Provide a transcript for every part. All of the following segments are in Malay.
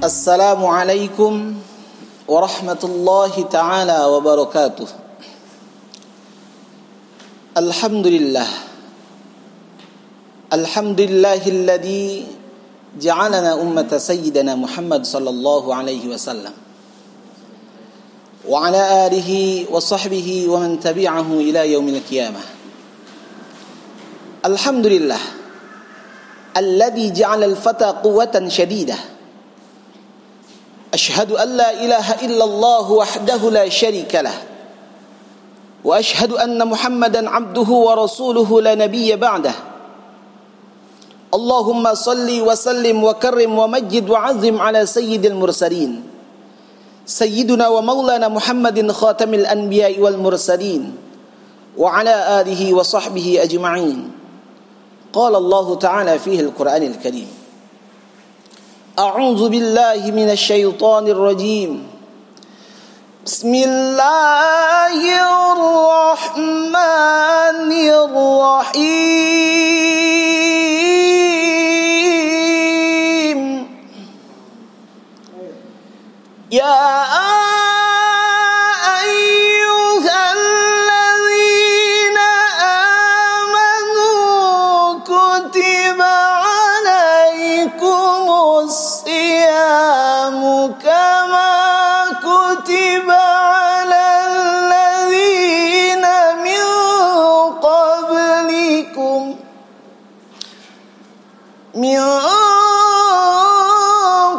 Assalamualaikum warahmatullahi ta'ala wabarakatuh. Alhamdulillahilladzi ja'alana ummata sayyidina Muhammad sallallahu alaihi wasallam wa ala alihi wa sahbihi wa man tabi'ahu ila yaumil qiyamah. Alhamdulillah alladzi ja'ala al-fata quwwatan shadidah. أشهد أن لا إله إلا الله وحده لا شريك له وأشهد أن محمدا عبده ورسوله لا نبي بعده اللهم صل وسلم وكرم ومجد وعظم على سيد المرسلين سيدنا ومولانا محمد خاتم الأنبياء والمرسلين وعلى آله وصحبه أجمعين. قال الله تعالى فيه القرآن الكريم: أعوذ بالله من الشيطان الرجيم. بسم الله الرحمن الرحيم. يا أيها الذين آمنوا كتب عليكم الصيام كما كتب على الذين من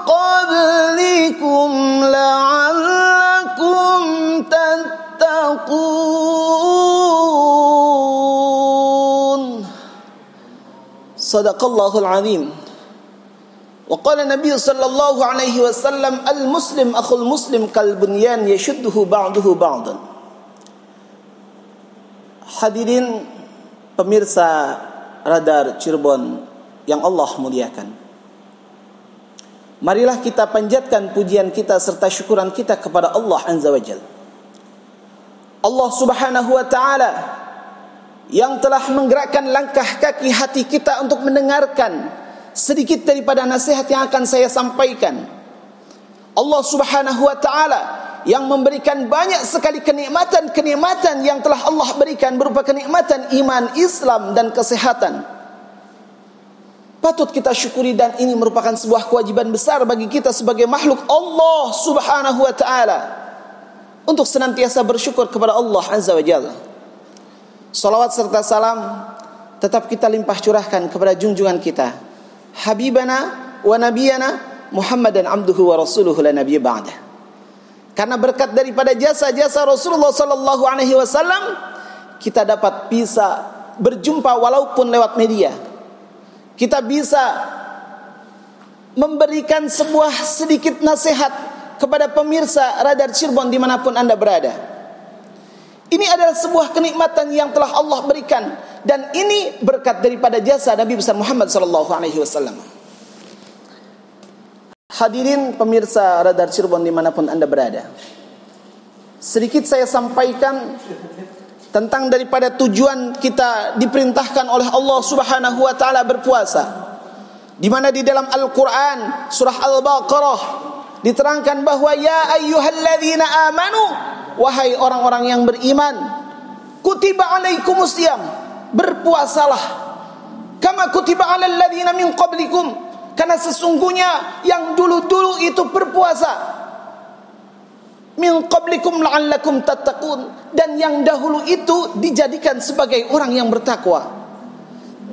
قبلكم لعلكم تتقون. صدق الله العظيم. وقال النبي صلى الله عليه وسلم: المسلم أخو المسلم كالبنيان يشده بعضه بعضا. Hadirin pemirsa Radar Cirebon yang Allah muliakan, marilah kita panjatkan pujian kita serta syukuran kita kepada Allah Azza wa Jalla. Allah Subhanahu wa ta'ala yang telah menggerakkan langkah kaki hati kita untuk mendengarkan sedikit daripada nasihat yang akan saya sampaikan. Allah Subhanahu wa ta'ala yang memberikan banyak sekali kenikmatan-kenikmatan yang telah Allah berikan, berupa kenikmatan iman, Islam dan kesehatan. Patut kita syukuri, dan ini merupakan sebuah kewajiban besar bagi kita sebagai makhluk Allah Subhanahu wa ta'ala untuk senantiasa bersyukur kepada Allah Azza wa Jalla. Salawat serta salam tetap kita limpah curahkan kepada junjungan kita, Habibana wa Nabiyana Muhammadan abduhu wa rasuluhu la nabiyya ba'dah. Karena berkat daripada jasa-jasa Rasulullah sallallahu alaihi wasallam, kita dapat bisa berjumpa walaupun lewat media. Kita bisa memberikan sebuah sedikit nasihat kepada pemirsa Radar Cirebon dimanapun Anda berada. Ini adalah sebuah kenikmatan yang telah Allah berikan, dan ini berkat daripada jasa Nabi besar Muhammad sallallahu alaihi wasallam. Hadirin pemirsa Radar Cirebon dimanapun Anda berada, sedikit saya sampaikan tentang daripada tujuan kita diperintahkan oleh Allah Subhanahu wa ta'ala berpuasa, di mana di dalam Al-Quran surah Al-Baqarah diterangkan bahwa ya ayyuhalladzina amanu, wahai orang-orang yang beriman, kutiba alaikumusiyam, berpuasalah, kama kutiba alal ladzina min qablikum, karena sesungguhnya yang dulu-dulu itu berpuasa, min qablikum la'allakum tattaqun, dan yang dahulu itu dijadikan sebagai orang yang bertakwa.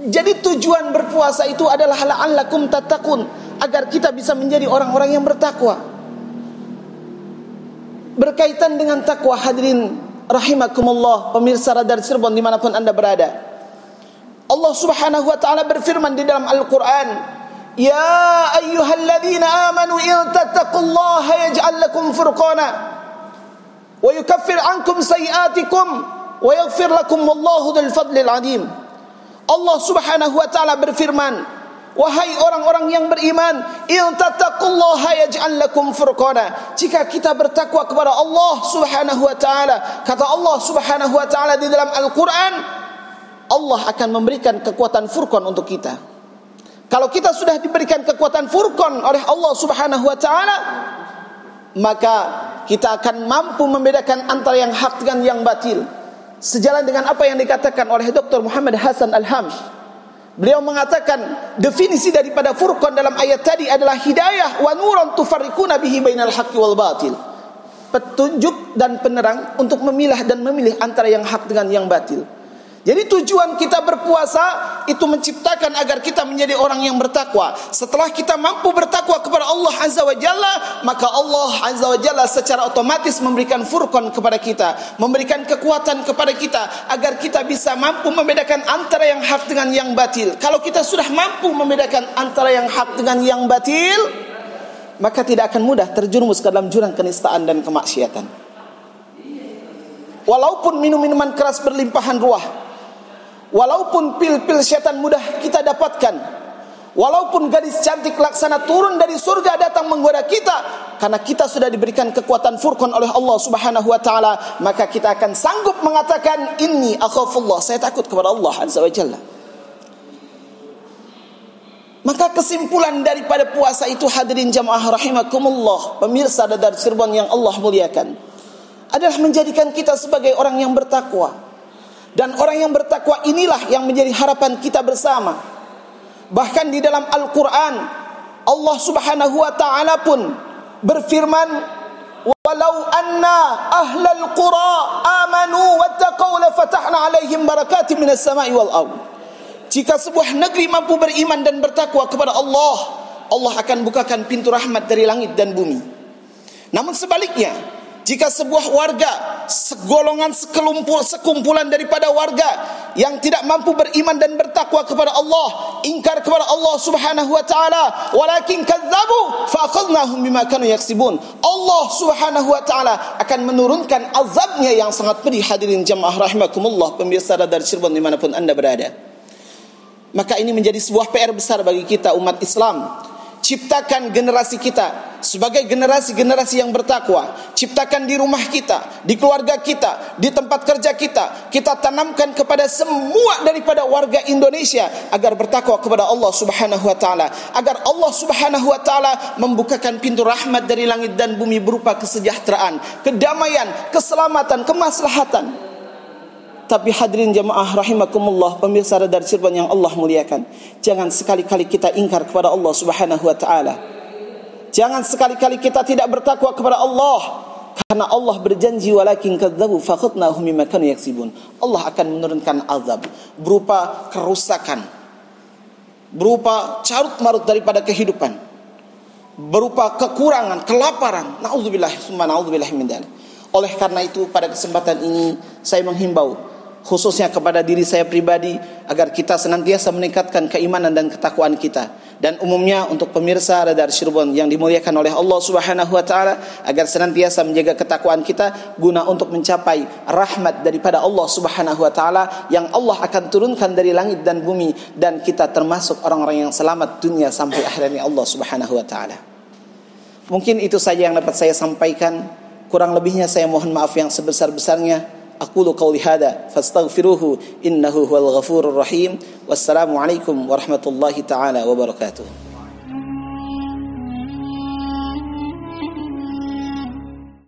Jadi tujuan berpuasa itu adalah la'allakum tattaqun, agar kita bisa menjadi orang-orang yang bertakwa. Berkaitan dengan takwa, hadirin rahimakumullah, pemirsa Radar Cirebon dimanapun Anda berada, Allah Subhanahu wa ta'ala berfirman di dalam Al-Quran: ya ayyuhalladzina amanu in tattaqullaha yaj'al lakum furqana wa yukaffir ankum sayiatikum wa yaghfir lakum wallahu dzul fadlil azim. Allah Subhanahu wa ta'ala berfirman, wahai orang-orang yang beriman, in tattaqullaha yaj'al lakum furqana, jika kita bertakwa kepada Allah Subhanahu wa ta'ala, kata Allah Subhanahu wa ta'ala di dalam Al-Quran, Allah akan memberikan kekuatan furqan untuk kita. Kalau kita sudah diberikan kekuatan Furqan oleh Allah Subhanahu wa taala, maka kita akan mampu membedakan antara yang hak dengan yang batil. Sejalan dengan apa yang dikatakan oleh Dr. Muhammad Hasan Al-Hamsh. Beliau mengatakan definisi daripada Furqan dalam ayat tadi adalah hidayah wa nuran tufarriquna bihi bainal haqqi wal batil. Petunjuk dan penerang untuk memilah dan memilih antara yang hak dengan yang batil. Jadi tujuan kita berpuasa itu menciptakan agar kita menjadi orang yang bertakwa. Setelah kita mampu bertakwa kepada Allah Azza wa Jalla, maka Allah Azza wa Jalla secara otomatis memberikan Furqan kepada kita, memberikan kekuatan kepada kita agar kita bisa mampu membedakan antara yang hak dengan yang batil. Kalau kita sudah mampu membedakan antara yang hak dengan yang batil, maka tidak akan mudah terjerumus ke dalam jurang kenistaan dan kemaksiatan. Walaupun minum-minuman keras berlimpahan ruah, walaupun pil-pil syaitan mudah kita dapatkan, walaupun gadis cantik laksana turun dari surga datang menggoda kita, karena kita sudah diberikan kekuatan Furqan oleh Allah Subhanahu wa taala, maka kita akan sanggup mengatakan inni akhafullah, saya takut kepada Allah Azza wa Jalla. Maka kesimpulan daripada puasa itu, hadirin jamaah rahimakumullah, pemirsa Dadar Cirebon yang Allah muliakan, adalah menjadikan kita sebagai orang yang bertakwa. Dan orang yang bertakwa inilah yang menjadi harapan kita bersama. Bahkan di dalam Al-Quran, Allah Subhanahu wa ta'ala pun berfirman, walau anna ahlal qura amanu wattaqaw lafatahna alaihim barakatim minas sama'i wal ardh. Jika sebuah negeri mampu beriman dan bertakwa kepada Allah, Allah akan bukakan pintu rahmat dari langit dan bumi. Namun sebaliknya, jika sebuah warga, segolongan, sekumpulan daripada warga yang tidak mampu beriman dan bertakwa kepada Allah, ingkar kepada Allah Subhanahu wa taala, walakin kadzabu fa akhadnahum bima kanu yaksibun, Allah Subhanahu wa taala akan menurunkan azabnya yang sangat pedih. Hadirin jamaah rahimakumullah, pemirsa Radar Cirebon dimanapun Anda berada. Maka ini menjadi sebuah PR besar bagi kita umat Islam. Ciptakan generasi kita sebagai generasi-generasi yang bertakwa. Ciptakan di rumah kita, di keluarga kita, di tempat kerja kita. Kita tanamkan kepada semua daripada warga Indonesia agar bertakwa kepada Allah Subhanahu wa taala, agar Allah Subhanahu wa taala membukakan pintu rahmat dari langit dan bumi berupa kesejahteraan, kedamaian, keselamatan, kemaslahatan. Tapi hadirin jamaah rahimakumullah, pemirsa Radar Cirebon yang Allah muliakan, jangan sekali-kali kita ingkar kepada Allah Subhanahu wa taala. Jangan sekali-kali kita tidak bertakwa kepada Allah, karena Allah berjanji walakin kadzabu fakhadnahum bima kanu yaksibun. Allah akan menurunkan azab berupa kerusakan, berupa carut-marut daripada kehidupan, berupa kekurangan, kelaparan. Nauzubillah summa nauzubillah min dzalik. Oleh karena itu pada kesempatan ini saya menghimbau khususnya kepada diri saya pribadi agar kita senantiasa meningkatkan keimanan dan ketakwaan kita, dan umumnya untuk pemirsa Radar Cirebon yang dimuliakan oleh Allah Subhanahu wa taala agar senantiasa menjaga ketakwaan kita guna untuk mencapai rahmat daripada Allah Subhanahu wa taala yang Allah akan turunkan dari langit dan bumi, dan kita termasuk orang-orang yang selamat dunia sampai akhirnya Allah Subhanahu wa taala. Mungkin itu saja yang dapat saya sampaikan. Kurang lebihnya saya mohon maaf yang sebesar-besarnya. Aqulu qawli hadza fastaghfiruhu innahu huwal ghafurur rahim. Wassalamu alaikum warahmatullahi taala wabarakatuh.